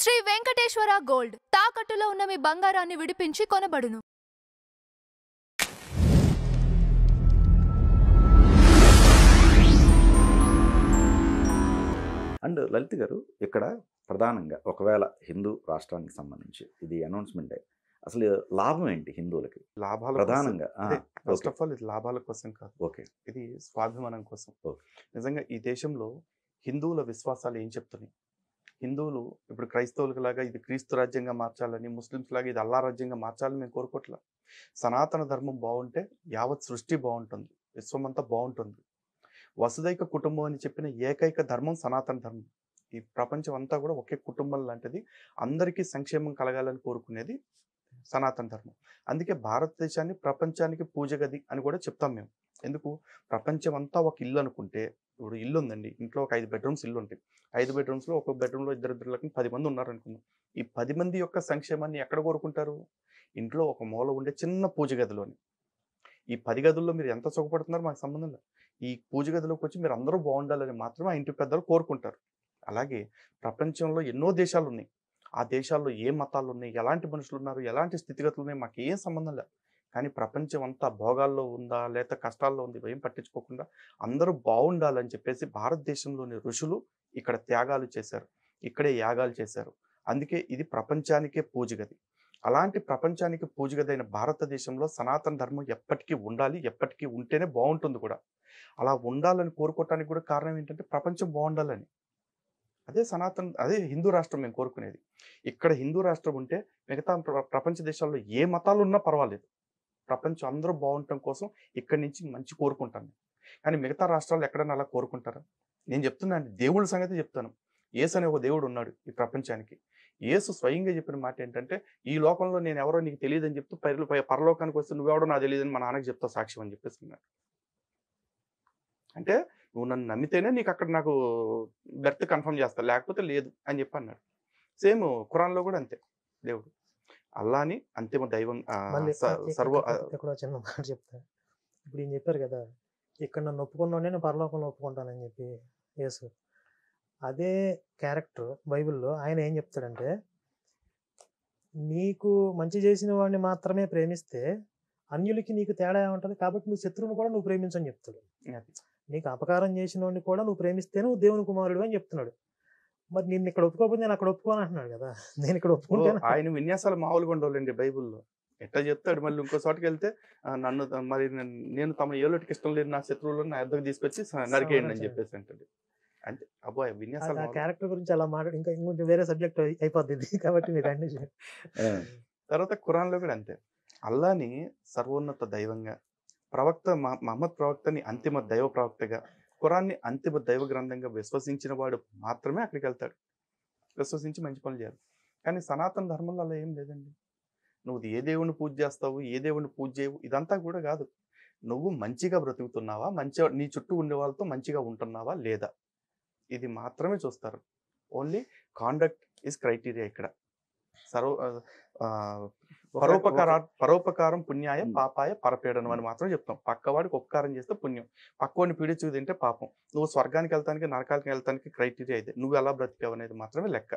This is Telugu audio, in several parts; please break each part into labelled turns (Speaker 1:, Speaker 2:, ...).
Speaker 1: శ్రీ వెంకటేశ్వర గోల్డ్ తాకట్టులో ఉన్న మీ బంగారాన్ని విడిపించి కొనబడును.
Speaker 2: అండ్ లలిత్ గారు, ఇక్కడ ప్రధానంగా ఒకవేళ హిందూ రాష్ట్రానికి సంబంధించి ఇది అనౌన్స్మెంట్ అసలు లాభం ఏంటి హిందువులకి?
Speaker 3: లాభాల
Speaker 2: ప్రధానంగా
Speaker 3: ఫస్ట్ ఆఫ్ ఆల్ ఇది లాభాల కోసం కాదు,
Speaker 2: ఓకే,
Speaker 3: ఇది స్వాభిమానం కోసం.
Speaker 2: ఓకే.
Speaker 3: నిజంగా ఈ దేశంలో హిందువుల విశ్వాసాలు ఏం చెప్తున్నాయి? హిందువులు ఇప్పుడు క్రైస్తవులకు లాగా ఇది క్రీస్తు రాజ్యంగా మార్చాలని, ముస్లిమ్స్ లాగా ఇది అల్లా రాజ్యంగా మార్చాలని మేము కోరుకోవట్లా. సనాతన ధర్మం బాగుంటే యావత్ సృష్టి బాగుంటుంది, విశ్వమంతా బాగుంటుంది. వసుదైక కుటుంబం అని చెప్పిన ఏకైక ధర్మం సనాతన ధర్మం. ఈ ప్రపంచం అంతా కూడా ఒకే కుటుంబం లాంటిది, అందరికీ సంక్షేమం కలగాలని కోరుకునేది సనాతన ధర్మం. అందుకే భారతదేశాన్ని ప్రపంచానికి పూజ గది అని కూడా చెప్తాం మేము. ఎందుకు? ప్రపంచం అంతా ఒక ఇల్లు అనుకుంటే, ఇప్పుడు ఇల్లు ఉందండి, ఇంట్లో ఒక 5 బెడ్రూమ్స్ ఇల్లు ఉంటాయి. 5 బెడ్రూమ్స్లో ఒక బెడ్రూమ్లో ఇద్దరు 10 మంది ఉన్నారనుకుందాం. ఈ 10 మంది యొక్క సంక్షేమాన్ని ఎక్కడ కోరుకుంటారు? ఇంట్లో ఒక మూల ఉండే చిన్న పూజ గదిలోని. ఈ 10 గదుల్లో మీరు ఎంత సుఖపడుతున్నారో మాకు సంబంధం లేదు. ఈ పూజ గదిలోకి వచ్చి మీరు అందరూ బాగుండాలని మాత్రమే ఆ ఇంటి పెద్దలు కోరుకుంటారు. అలాగే ప్రపంచంలో ఎన్నో దేశాలు ఉన్నాయి. ఆ దేశాల్లో ఏ మతాలు ఉన్నాయి, ఎలాంటి మనుషులు ఉన్నారు, ఎలాంటి స్థితిగతులు ఉన్నాయి, మాకు ఏం సంబంధం లేదు. కానీ ప్రపంచం అంతా భోగాల్లో ఉందా లేక కష్టాల్లో ఉంది ఏం పట్టించుకోకుండా అందరూ బాగుండాలని చెప్పేసి భారతదేశంలోని ఋషులు ఇక్కడ త్యాగాలు చేశారు, ఇక్కడే యాగాలు చేశారు. అందుకే ఇది ప్రపంచానికే పూజ గది. అలాంటి ప్రపంచానికి పూజ గది అయిన భారతదేశంలో సనాతన ధర్మం ఎప్పటికీ ఉండాలి, ఎప్పటికీ ఉంటేనే బాగుంటుంది కూడా. అలా ఉండాలని కోరుకోవటానికి కూడా కారణం ఏంటంటే ప్రపంచం బాగుండాలని. అదే హిందూ రాష్ట్రం మేము కోరుకునేది. ఇక్కడ హిందూ రాష్ట్రం ఉంటే మిగతా ప్రపంచ దేశాల్లో ఏ మతాలు ఉన్నా పర్వాలేదు, ప్రపంచం అందరూ బాగుండటం కోసం ఇక్కడి నుంచి మంచి కోరుకుంటాను. కానీ మిగతా రాష్ట్రాలు ఎక్కడన్నా అలా కోరుకుంటారా? నేను చెప్తున్నాను, దేవుళ్ళ సంగతి చెప్తాను. యేసు అనే ఒక దేవుడు ఉన్నాడు ఈ ప్రపంచానికి. యేసు స్వయంగా చెప్పిన మాట ఏంటంటే, ఈ లోకంలో నేను ఎవరో నీకు తెలియదని చెప్తూ పరలోకానికి వస్తే నువ్వెవడో నాకు తెలియదని మా నాన్నకి చెప్తావు సాక్ష్యం అని చెప్పేసి అన్నాడు. అంటే నువ్వు నన్ను నమ్మితేనే నీకు అక్కడ నాకు బెర్త్ కన్ఫర్మ్ చేస్తా, లేకపోతే లేదు అని చెప్పి అన్నాడు. సేమ్ ఖురాన్లో కూడా అంతే. దేవుడు అల్లాని అంతిమ దైవం సర్వ.
Speaker 4: ఇక్కడ చిన్న మాట చెప్తా. ఇప్పుడు ఏం చెప్పారు కదా, ఇక్కడ నన్ను ఒప్పుకున్నానే నేను పరలోకంలో ఒప్పుకుంటానని చెప్పి యేసు. అదే క్యారెక్టర్ బైబిల్లో ఆయన ఏం చెప్తాడంటే, నీకు మంచి చేసిన వాడిని మాత్రమే ప్రేమిస్తే అన్యులకి నీకు తేడా ఏమంటుంది, కాబట్టి నువ్వు శత్రువుని కూడా నువ్వు ప్రేమించని చెప్తాడు. నీకు అపకారం చేసిన వాడిని కూడా నువ్వు ప్రేమిస్తే నువ్వు దేవుని కుమారుడు అని చెప్తున్నాడు. మరి నేను ఇక్కడ ఒప్పుకోకపోతే నేను అక్కడ ఒప్పుకోను అంటున్నాడు కదా. నేను ఇక్కడ ఒప్పుకుంటాను.
Speaker 3: ఆయన విన్యాసాలు మామూలుగా ఉండవులేండి బైబుల్లో. ఎట్లా చెప్తాడు, మళ్ళీ ఇంకో చోటుకి వెళ్తే నన్ను మరి నేను తమ ఏలోటికి ఇష్టం లేదు నా శత్రువులను నా ఎద్దకు తీసుకొచ్చి నరికేయండి అని చెప్పేసి అంటాడు. అంటే అబ్బాయి విన్యాసాలు.
Speaker 4: ఆ క్యారెక్టర్ గురించి అలా మాట్లాడి ఇంకా ఇంకొంచెం వేరే సబ్జెక్ట్ అయిపోద్ది కాబట్టి మీరు అన్ని
Speaker 3: తర్వాత ఖురాన్లో కూడా అంతే. అల్లాని సర్వోన్నత దైవంగా, ప్రవక్త మహమ్మద్ ప్రవక్తని అంతిమ దైవ ప్రవక్తగా, ఖురాన్ని అంతిమ దైవ గ్రంథంగా విశ్వసించిన వాడు మాత్రమే అక్కడికి వెళ్తాడు, విశ్వసించి మంచి పనులు చేయాలి. కానీ సనాతన ధర్మంలో అలా ఏం లేదండి. నువ్వు ఏ దేవుని పూజ చేస్తావు, ఏ దేవుని పూజ చేయవు, ఇదంతా కూడా కాదు. నువ్వు మంచిగా బ్రతుకుతున్నావా, మంచిగా నీ చుట్టూ ఉండే వాళ్ళతో మంచిగా ఉంటున్నావా లేదా, ఇది మాత్రమే చూస్తారు. ఓన్లీ కాండక్ట్ ఈజ్ క్రైటీరియా ఇక్కడ. పరోపకారం పుణ్యాయ పాపాయ పరపీడనం అని మాత్రం చెప్తాం. పక్కవాడికి ఉపకారం చేస్తే పుణ్యం, పక్కవాడిని పీడించుకు తింటే పాపం. నువ్వు స్వర్గానికి వెళ్తానికి నరకానికి వెళ్తానికి క్రైటీరియా అయితే నువ్వు ఎలా బ్రతికావు అనేది మాత్రమే లెక్క.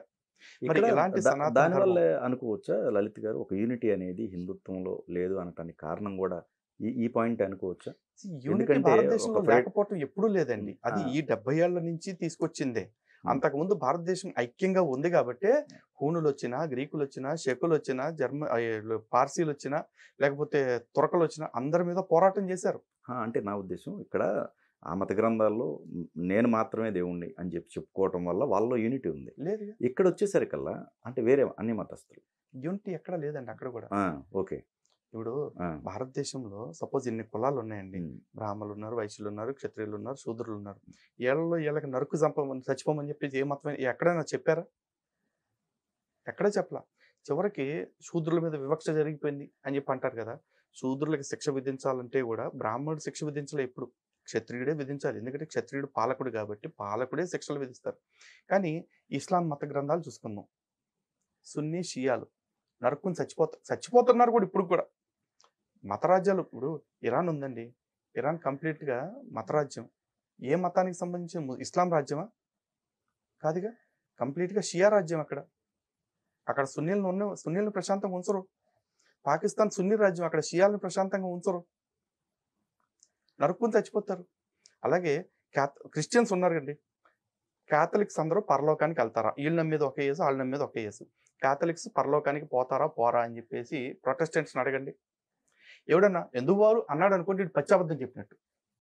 Speaker 3: మరి ఇలాంటి
Speaker 2: దానివల్ల అనుకోవచ్చా లలిత్ గారు, ఒక యూనిటీ అనేది హిందుత్వంలో లేదు అనటానికి కారణం కూడా ఈ పాయింట్ అనుకోవచ్చా?
Speaker 3: యూనిటీ భారతదేశంలో లేకపోవటం ఎప్పుడూ లేదండి. అది ఈ 70 ఏళ్ల నుంచి తీసుకొచ్చిందే. అంతకుముందు భారతదేశం ఐక్యంగా ఉంది కాబట్టి హూనులు వచ్చినా, గ్రీకులు వచ్చినా, శకులు వచ్చినా, పార్సీలు వచ్చినా, లేకపోతే తురకలు వచ్చినా అందరి మీద పోరాటం చేశారు.
Speaker 2: అంటే నా ఉద్దేశం ఇక్కడ ఆ మత గ్రంథాల్లో నేను మాత్రమే దేవుణ్ణి అని చెప్పుకోవటం వల్ల వాళ్ళలో యూనిటీ ఉంది.
Speaker 3: లేదు,
Speaker 2: ఇక్కడ వచ్చేసరికల్లా అంటే వేరే అన్ని మతస్థులు
Speaker 3: యూనిటీ ఎక్కడ లేదండి అక్కడ కూడా.
Speaker 2: ఓకే,
Speaker 3: ఇప్పుడు భారతదేశంలో సపోజ్ ఇన్ని కులాలు ఉన్నాయండి. బ్రాహ్మణులు ఉన్నారు, వైశ్యులు ఉన్నారు, క్షత్రియులు ఉన్నారు, శూద్రులు ఉన్నారు. వీళ్ళకి నరుకు చచ్చిపోమని చెప్పేసి ఏ మతం ఎక్కడైనా చెప్పారా? ఎక్కడ చెప్పలా. చివరికి శూద్రుల మీద వివక్ష జరిగిపోయింది అని చెప్పి అంటారు కదా. శూద్రులకి శిక్ష విధించాలంటే కూడా బ్రాహ్మణుడు శిక్ష విధించలే, ఎప్పుడు క్షత్రియుడే విధించాలి. ఎందుకంటే క్షత్రియుడు పాలకుడు కాబట్టి పాలకుడే శిక్షలు విధిస్తారు. కానీ ఇస్లాం మత గ్రంథాలు చూసుకుందాం, సున్నీ షియాలు నరుక్కుని చచ్చిపోతున్నారు కూడా ఇప్పుడు కూడా. మతరాజ్యాలు, ఇప్పుడు ఇరాన్ ఉందండి, ఇరాన్ కంప్లీట్గా మతరాజ్యం. ఏ మతానికి సంబంధించిన ఇస్లాం రాజ్యమా? కాదుగా, కంప్లీట్గా షియా రాజ్యం అక్కడ. అక్కడ సున్నీలను ప్రశాంతంగా ఉంచరు. పాకిస్తాన్ సున్నీ రాజ్యం, అక్కడ షియాలను ప్రశాంతంగా ఉంచరు, నరుక్కుని చచ్చిపోతారు. అలాగే క్రిస్టియన్స్ ఉన్నారు కండి, క్యాథలిక్స్ అందరూ పరలోకానికి వెళ్తారా? వీళ్ళ మీద ఒకే యేసు, వాళ్ళ మీద ఒకే యేసు. క్యాథలిక్స్ పరలోకానికి పోతారా పోరా అని చెప్పేసి ప్రొటెస్టెంట్స్ని అడగండి. ఎవడన్నా ఎందుకు వారు అన్నాడు అనుకోండి, పచ్చాబద్ధం చెప్పినట్టు.